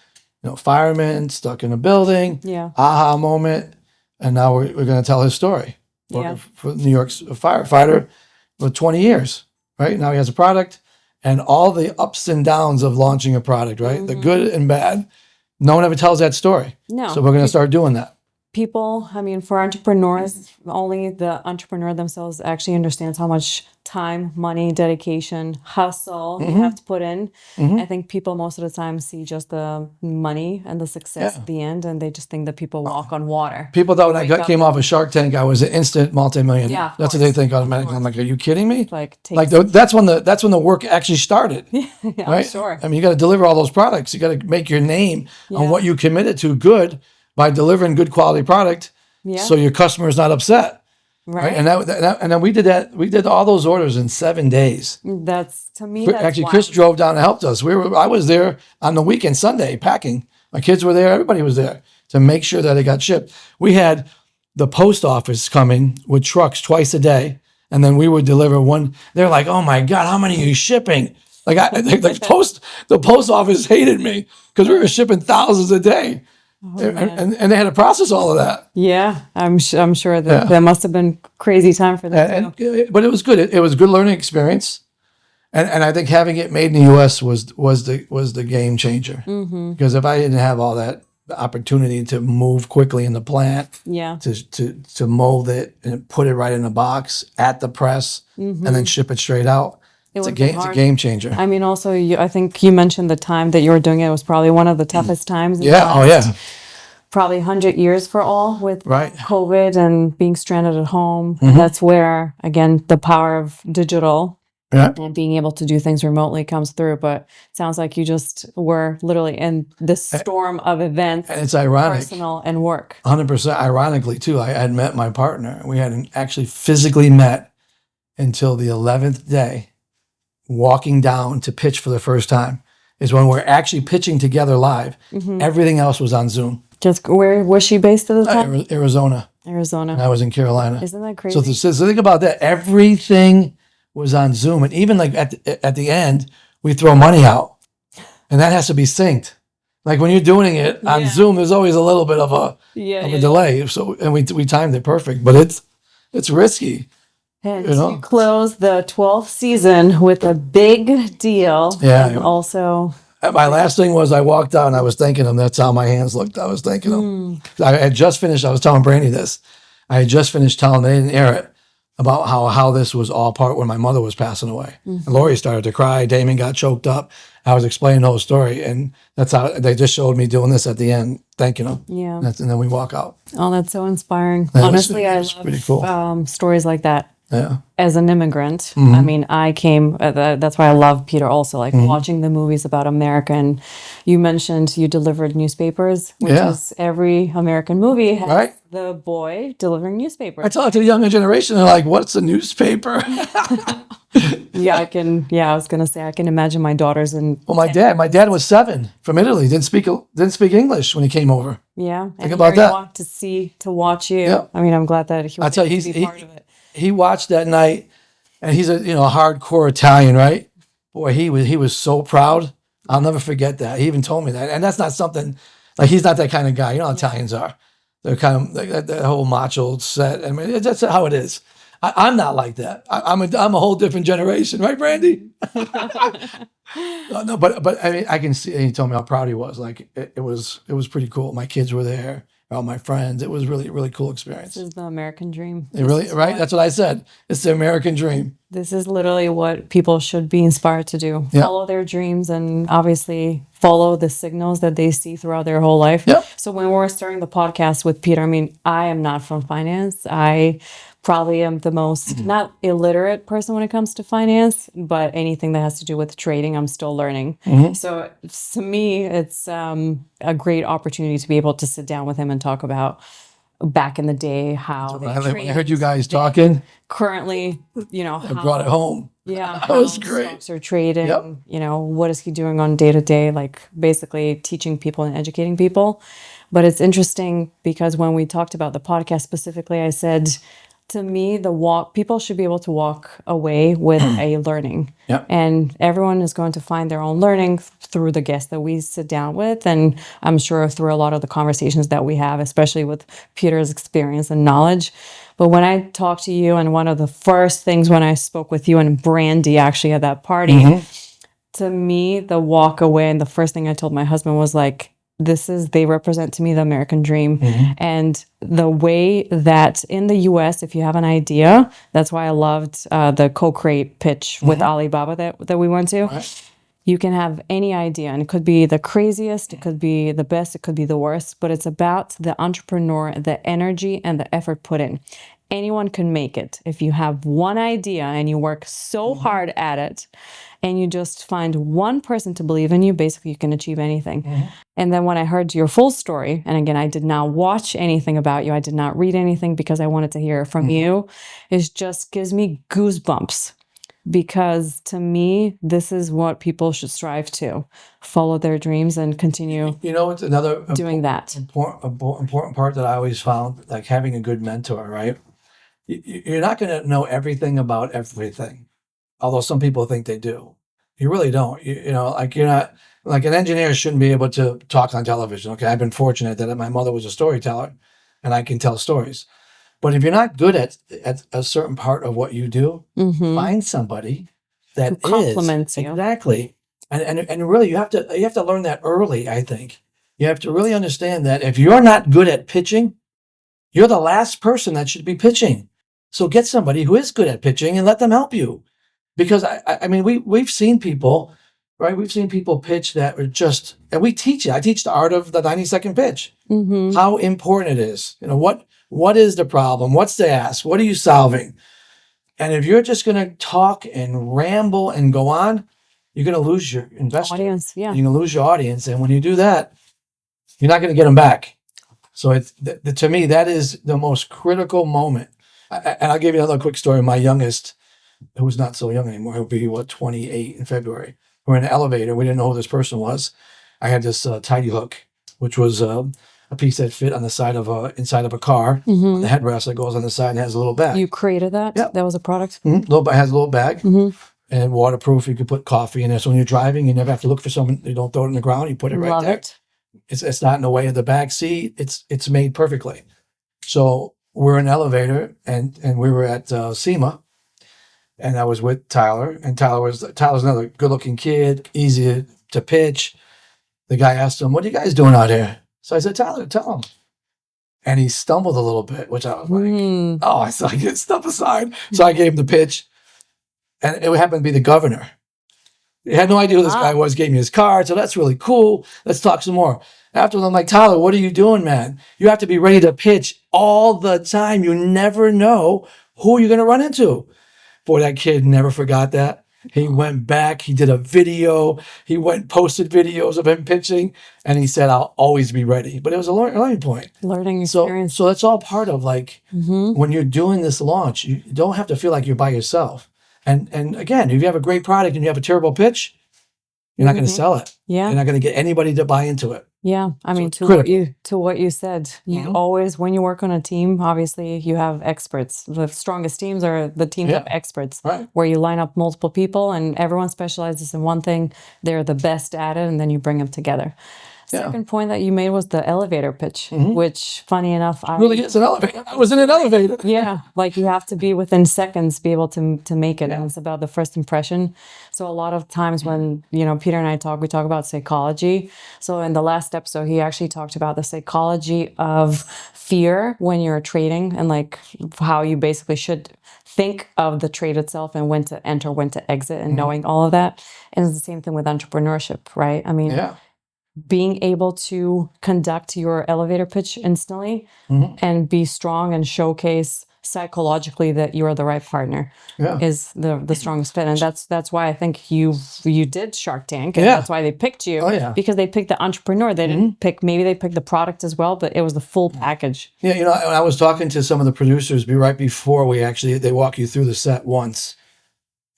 fireman stuck in a building, Yeah. aha moment, and now we're going to tell his story. Yeah. For New York's firefighter for 20 years, right? Now he has a product, and all the ups and downs of launching a product, right? The good and bad. No one ever tells that story. No. So we're going to start doing that. People, I mean, for entrepreneurs, only the entrepreneur themselves actually understands how much time, money, dedication, hustle you have to put in. I think people most of the time see just the money and the success at the end, and they just think that people walk on water. People thought when I came off of Shark Tank, I was an instant multimillionaire. Yeah, of That's what they think automatically. I'm like, are you kidding me? That's when the work actually started. Yeah, right? sure. I mean, you got to deliver all those products. You got to make your name on what you committed to good by delivering good quality product, so your customer is not upset. Right. And and then we did that. We did all those orders in 7 days. That's, to me, that's Actually, wild. Chris drove down and helped us. I was there on the weekend, Sunday, packing. My kids were there. Everybody was there to make sure that it got shipped. We had the post office coming with trucks twice a day, and then we would deliver one. They're like, "Oh my God, how many are you shipping?" Like the post office hated me because we were shipping thousands a day. And they had to process all of that. Yeah, I'm sure that must have been crazy time for them. But it was good. It was a good learning experience. And I think having it made in the U.S. was the game changer. Because if I didn't have all that opportunity to move quickly in the plant, to mold it and put it right in a box at the press, and then ship it straight out, it's a game changer. I mean, also, I think you mentioned the time that you were doing it was probably one of the toughest times. In the Yeah. Oh, last yeah. Probably 100 years for all with Right. COVID and being stranded at home. That's where, again, the power of digital Yeah. and being able to do things remotely comes through. But it sounds like you just were literally in this storm of events, And it's ironic. personal and work. 100%. Ironically, too, I had met my partner. We hadn't actually physically met until the 11th day. Walking down to pitch for the first time is when we're actually pitching together live. Everything else was on Zoom. Just where was she based at the time? Arizona. Arizona. And I was in Carolina. Isn't that crazy? So think about that. Everything was on Zoom. And even like at the end, we throw money out. And that has to be synced. Like when you're doing it on Zoom, there's always a little bit of a delay. So and we timed it perfect. But it's risky. And you close the 12th season with a big deal. Yeah. And also, My last thing was I walked out and I was thanking him. That's how my hands looked. I was thanking him. I had just finished. I was telling Brandy this. I had just finished telling them, they didn't air it, about how this was all part when my mother was passing away. And Lori started to cry. Daymond got choked up. I was explaining the whole story. And that's how they just showed me doing this at the end, thanking them. Yeah. And then we walk out. Oh, that's so inspiring. That was- Honestly, I it's love pretty cool. stories like that. Yeah. as an immigrant. I mean, I came, that's why I love Peter also, like watching the movies about America. And you mentioned you delivered newspapers, which Yeah. is every American movie has Right. the boy delivering newspapers. I tell it to the younger generation, they're like, what's a newspaper? Yeah, I was going to say, I can imagine my daughters and Well, my dad was 7 from Italy, didn't speak English when he came over. yeah. And about here you that. want to watch you. Yeah. I mean, I'm glad that he was I tell you, able to be part of it. he watched that night, and he's a hardcore Italian, right? Boy, he was so proud. I'll never forget that. He even told me that, and that's not something like he's not that kind of guy. You know how Italians are. They're kind of like that whole macho set. I mean, that's how it is. I'm not like that. I'm a whole different generation, right, Brandy? No, but I mean, I can see. He told me how proud he was. Like it was pretty cool. My kids were there, all my friends. It was really cool experience. This is the American dream. It really, right? That's what I said. It's the American dream. This is literally what people should be inspired to do. Yeah. Follow their dreams and obviously follow the signals that they see throughout their whole life. Yep. So when we're starting the podcast with Peter, I mean, I am not from finance. I probably am the most not illiterate person when it comes to finance, but anything that has to do with trading, I'm still learning. So to me, it's a great opportunity to be able to sit down with him and talk about back in the day how they When I traded. heard you guys talking, Currently, I how, brought it home. yeah, That was how great. stocks are trading. Yep. What is he doing on day to day? Like basically teaching people and educating people. But it's interesting because when we talked about the podcast specifically, I said to me, people should be able to walk away with a learning. Yep. And everyone is going to find their own learning through the guests that we sit down with. And I'm sure through a lot of the conversations that we have, especially with Peter's experience and knowledge. But when I talked to you, and one of the first things when I spoke with you and Brandy actually at that party, to me, the walk away, and the first thing I told my husband was like, they represent to me the American dream. And the way that in the US, if you have an idea, that's why I loved the co-create pitch with Alibaba that we went to. Right. You can have any idea, and it could be the craziest, it could be the best, it could be the worst, but it's about the entrepreneur, the energy and the effort put in. Anyone can make it. If you have one idea and you work so hard at it, and you just find one person to believe in you, basically you can achieve anything. And then when I heard your full story, and again, I did not watch anything about you, I did not read anything because I wanted to hear from you, it just gives me goosebumps. Because to me, this is what people should strive to follow their dreams and continue It's another doing that. important part that I always found, like having a good mentor, right? You're not going to know everything about everything, although some people think they do. You really don't. Like you're not, like an engineer shouldn't be able to talk on television. Okay, I've been fortunate that my mother was a storyteller, and I can tell stories. But if you're not good at a certain part of what you do, find somebody that Who complements is you. exactly. And really, you have to learn that early. I think you have to really understand that if you're not good at pitching, you're the last person that should be pitching. So get somebody who is good at pitching and let them help you. Because I mean, we've seen people, right? We've seen people pitch that are just, and we teach it. I teach the art of the 90-second pitch. How important it is. What is the problem? What's the ask? What are you solving? And if you're just going to talk and ramble and go on, you're going to lose your investor. Audience, yeah. You're going to lose your audience. And when you do that, you're not going to get them back. So to me, that is the most critical moment. And I'll give you another quick story. My youngest, who's not so young anymore, he'll be 28 in February. We're in an elevator. We didn't know who this person was. I had this tidy hook, which was a piece that fit on the side of inside of a car. The headrest that goes on the side and has a little bag. You created that? Yep. That was a product? Has a little bag and waterproof. You can put coffee in there. So when you're driving, you never have to look for someone. You don't throw it on the ground. You put it right Love there. it. It's not in the way of the back seat. It's made perfectly. So we're in an elevator and we were at SEMA, and I was with Tyler, and Tyler's another good looking kid, easy to pitch. The guy asked him, "What are you guys doing out here?" So I said, "Tyler, tell him." And he stumbled a little bit, which I was like, "Oh," I said, "Get stuff aside." So I gave him the pitch, and it happened to be the governor. He had no idea who this guy was. Gave me his card, so that's really cool. Let's talk some more. After I'm like, "Tyler, what are you doing, man? You have to be ready to pitch all the time. You never know who are you going to run into? Boy, that kid never forgot that. He went back, he did a video, he went posted videos of him pitching, and he said, I'll always be ready. But it was a learning point. Learning So, experience. so that's all part of like when you're doing this launch, you don't have to feel like you're by yourself. And again, if you have a great product and you have a terrible pitch, you're not going to sell it. Yeah. You're not going to get anybody to buy into it. Yeah, I mean, it's to critical. what you said, you always, when you work on a team, obviously you have experts. The strongest teams are the teams of experts, Right. where you line up multiple people and everyone specializes in one thing. They're the best at it, and then you bring them together. Second point that you made was the elevator pitch, which, funny enough, Really is an elevator. I was in an elevator. yeah, like you have to be within seconds be able to make it, and it's about the first impression. So a lot of times when Peter and I talk, we talk about psychology. So in the last episode, he actually talked about the psychology of fear when you're trading, and like how you basically should think of the trade itself and when to enter, when to exit, and knowing all of that. And it's the same thing with entrepreneurship, right? I mean, being able to conduct your elevator pitch instantly and be strong and showcase psychologically that you are the right partner is the strongest fit. And that's why I think you did Shark Tank, and that's why they picked you, because they picked the entrepreneur. They didn't pick, maybe they picked the product as well, but it was the full package. Yeah, I was talking to some of the producers right before they walk you through the set once.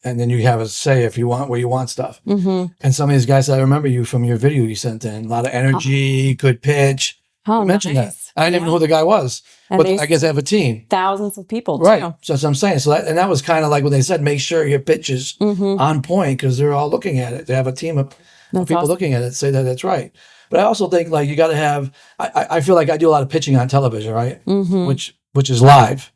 And then you have a say if you want where you want stuff. And some of these guys, I remember you from your video you sent in. A lot of energy, good pitch. Oh, Mention nice. that. I didn't even know who the guy was. And But I guess they have a team. Thousands of people, Right. too. So that's what I'm saying. So that was kind of like what they said, make sure your pitch is on point, because they're all looking at it. They have a team of people awesome. looking at it, say that that's right. But I also think like you got to have, I feel like I do a lot of pitching on television, right? Which is live.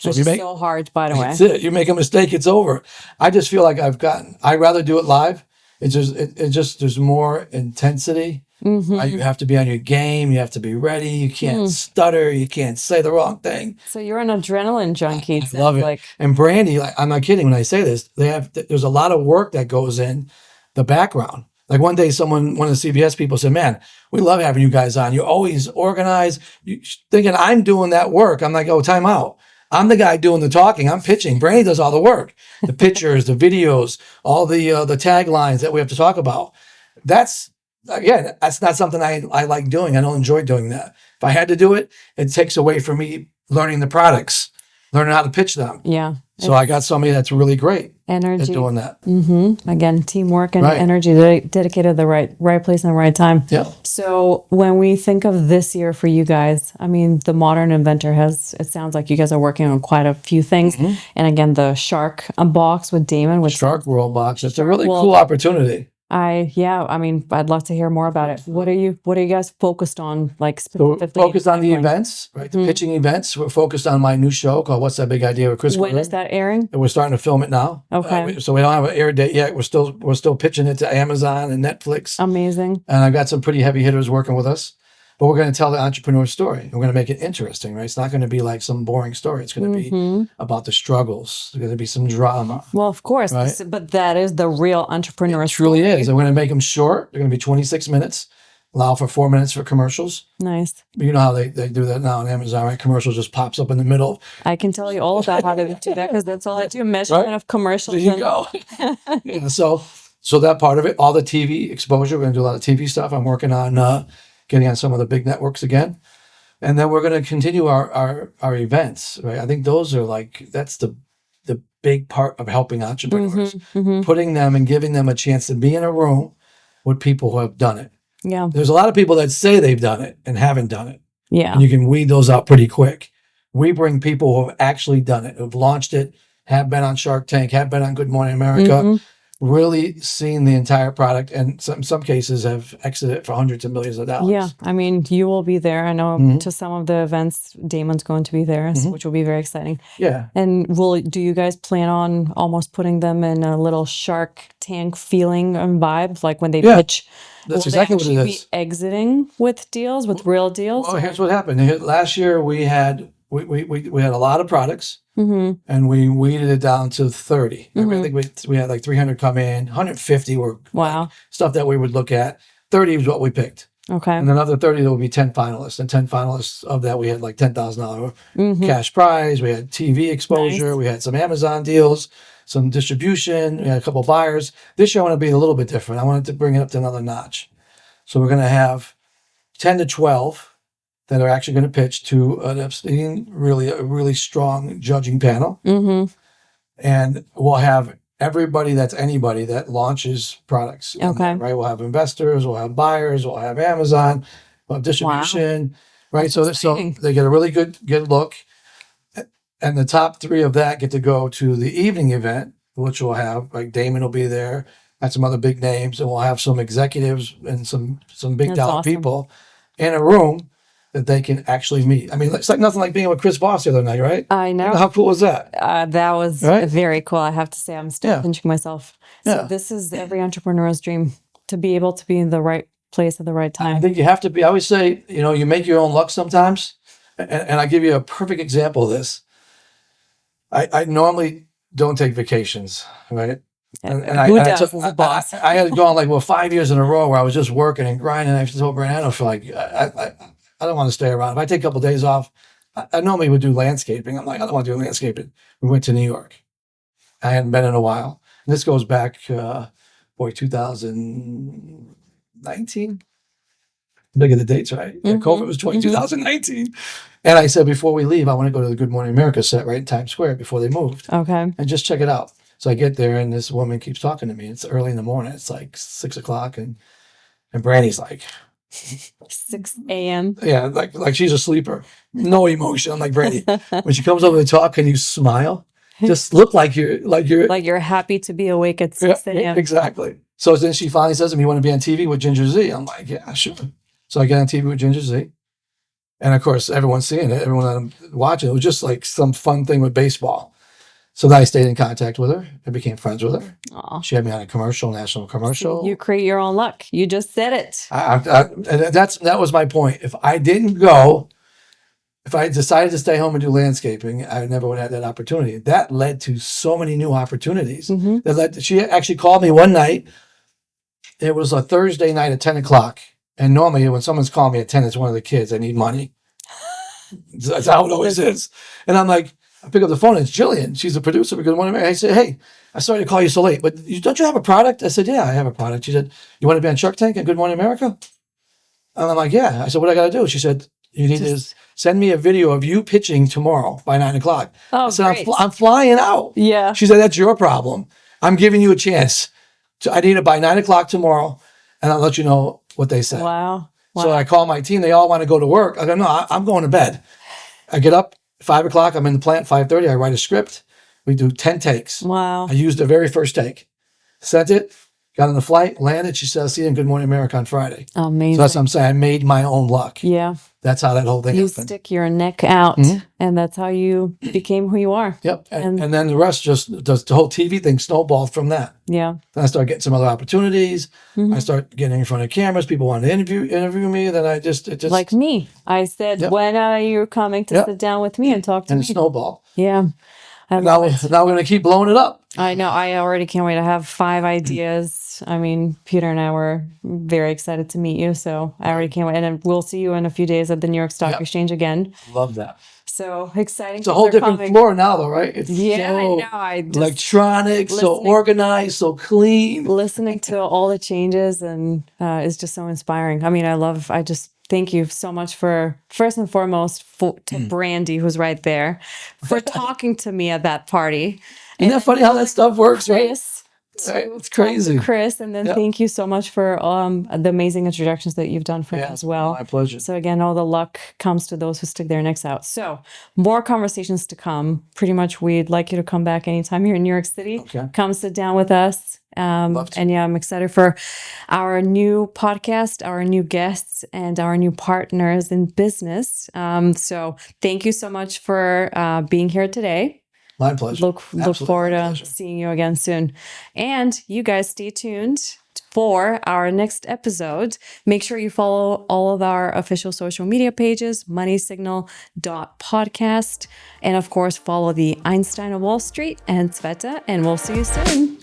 So Which if you is so hard, by the way. That's it. You make a mistake, it's over. I just feel like I'd rather do it live. It's just there's more intensity. You have to be on your game. You have to be ready. You can't stutter. You can't say the wrong thing. So you're an adrenaline junkie. I love it. Like, And Brandy, like, I'm not kidding when I say this. There's a lot of work that goes in the background. Like one day, one of the CBS people said, "Man, we love having you guys on. You're always organized." Thinking I'm doing that work. I'm like, "Oh, time out. I'm the guy doing the talking. I'm pitching. Brandy does all the work, the pictures, the videos, all the taglines that we have to talk about." That's not something I like doing. I don't enjoy doing that. If I had to do it, it takes away from me learning the products, learning how to pitch them. yeah. So I got somebody that's really great at Energy. doing that. Again, teamwork and Right. energy dedicated to the right place and the right time. Yeah. So when we think of this year for you guys, I mean, the Modern Inventor it sounds like you guys are working on quite a few things. And again, the Shark box with Daymond, which Shark World Box. It's a really World cool opportunity. I mean, I'd love to hear more about it. What are you guys focused on, like So we're specifically? focused on the events, right? The pitching events. We're focused on my new show called What's That Big Idea with Chris When Guerrera. is that airing? And we're starting to film it now. Okay. So we don't have an air date yet. We're still pitching it to Amazon and Netflix. Amazing. And I've got some pretty heavy hitters working with us. But we're going to tell the entrepreneur story. We're going to make it interesting, right? It's not going to be like some boring story. It's going to be about the struggles. There's going to be some drama. Well, of course, Right. but that is the real entrepreneur. It truly is. And we're going to make them short. They're going to be 26 minutes. Allow for 4 minutes for commercials. Nice. You know how they do that now on Amazon, right? Commercial just pops up in the middle. I can tell you all about how to do that because that's all I do. Measurement Right. of commercials. There you go. Yeah, so that part of it, all the TV exposure, we're going to do a lot of TV stuff. I'm working on getting on some of the big networks again. And then we're going to continue our events, right? I think those are that's the big part of helping entrepreneurs, putting them and giving them a chance to be in a room with people who have done it. Yeah. There's a lot of people that say they've done it and haven't done it. Yeah. And you can weed those out pretty quick. We bring people who have actually done it, who've launched it, have been on Shark Tank, have been on Good Morning America, really seen the entire product, and in some cases have exited for hundreds of millions of dollars. Yeah. I mean, you will be there. I know to some of the events, Daymond's going to be there, which will be very exciting. Yeah. And do you guys plan on almost putting them in a little Shark Tank feeling and vibe, like when they pitch? That's will exactly they what it actually is. be exiting with deals, with real deals? Well, here's what happened. Last year we had a lot of products, and we weeded it down to 30. I think we had like 300 come in, 150 were Wow. stuff that we would look at. 30 is what we picked. Okay. And another 30, there will be 10 finalists. And 10 finalists of that, we had like $10,000 cash prize. We had TV exposure. Nice. We had some Amazon deals, some distribution. We had a couple buyers. This year, I want to be a little bit different. I wanted to bring it up to another notch. So we're going to have 10 to 12 that are actually going to pitch to a really strong judging panel. And we'll have everybody that's anybody that launches products. Okay. Right. We'll have investors, we'll have buyers, we'll have Amazon, we'll have distribution. Right. So they get a really good look. And the top 3 of that get to go to the evening event, which we'll have like Daymond will be there and some other big names. And we'll have some executives and some big dollar people in a room that they can actually meet. I mean, it's like nothing like being with Chris Voss the other night, right? I know. How cool was that? That was very cool. I have to say, I'm still pinching myself. So this is every entrepreneur's dream, to be able to be in the right place at the right time. I think you have to be. I always say, you make your own luck sometimes. And I give you a perfect example of this. I normally don't take vacations, right? And Who does as a boss? I had gone like 5 years in a row where I was just working and grinding. I told Brandon, I don't feel like I don't want to stay around. If I take a couple of days off, I normally would do landscaping. I'm like, I don't want to do landscaping. We went to New York. I hadn't been in a while. And this goes back, 2019. Look at the dates, right? Yeah, COVID was 2019. And I said, before we leave, I want to go to the Good Morning America set right in Times Square before they moved. Okay. And just check it out. So I get there and this woman keeps talking to me. It's early in the morning. It's like 6 o'clock. And Brandy's like, 6 a.m. yeah, like she's a sleeper. No emotion. I'm like, Brandy, when she comes over to talk, can you smile? Just look like you're happy to be awake at 6 a.m. Exactly. So then she finally says to me, you want to be on TV with Ginger Z? I'm like, yeah, sure. So I get on TV with Ginger Z. And of course, everyone's seeing it. Everyone that I'm watching, it was just like some fun thing with baseball. So then I stayed in contact with her. I became friends with her. Aw. She had me on a national commercial. You create your own luck. You just said it. And that was my point. If I decided to stay home and do landscaping, I never would have had that opportunity. That led to so many new opportunities. She actually called me one night. It was a Thursday night at 10 o'clock. And normally when someone's calling me at 10, it's one of the kids. I need money. That's how it always is. And I'm like, I pick up the phone and it's Jillian. She's a producer for Good Morning America. I said, hey, I sorry to call you so late, but don't you have a product? I said, yeah, I have a product. She said, you want to be on Shark Tank and Good Morning America? And I'm like, yeah. I said, what I got to do? She said, you need to send me a video of you pitching tomorrow by 9 o'clock. Oh, I said, great. I'm flying out. Yeah. She said, that's your problem. I'm giving you a chance. I need it by 9 o'clock tomorrow, and I'll let you know what they say. Wow. So I call my team. They all want to go to work. I go, no, I'm going to bed. I get up 5 o'clock. I'm in the plant 5:30. I write a script. We do 10 takes. Wow. I used the very first take. Sent it. Got on the flight. Landed. She said, I'll see you in Good Morning America on Friday. Amazing. So that's what I'm saying. I made my own luck. Yeah. That's how that whole thing You happened. stick your neck out, and that's how you became who you are. Yep. And then the rest the whole TV thing snowballed from that. Yeah. Then I started getting some other opportunities. I started getting in front of cameras. People wanted to interview me. Then it just Like me. I said, when are you coming to sit down with me and talk to and me? it snowballed. Yeah. Now we're going to keep blowing it up. I know. I already can't wait. I have 5 ideas. I mean, Peter and I were very excited to meet you. So I already can't wait. And then we'll see you in a few days at the New York Stock Exchange again. Love that. So exciting. It's a whole different floor now, though, right? It's I know. Electronic, so organized, so clean. Listening to all the changes and is just so inspiring. I mean, I just thank you so much for, first and foremost, to Brandy, who's right there, for talking to me at that party. Isn't that funny how that stuff works, right? It's crazy. Chris, and then thank you so much for the amazing introductions that you've done for me as well. My pleasure. So again, all the luck comes to those who stick their necks out. So more conversations to come. Pretty much, we'd like you to come back anytime here in New York City. Okay. Come sit down with us. And I'm excited for our new podcast, our new guests, and our new partners in business. So thank you so much for being here today. My pleasure. Look forward to seeing you again soon. And you guys stay tuned for our next episode. Make sure you follow all of our official social media pages, moneysignal.podcast. And of course, follow the Einstein of Wall Street and Tsvetta. And we'll see you soon.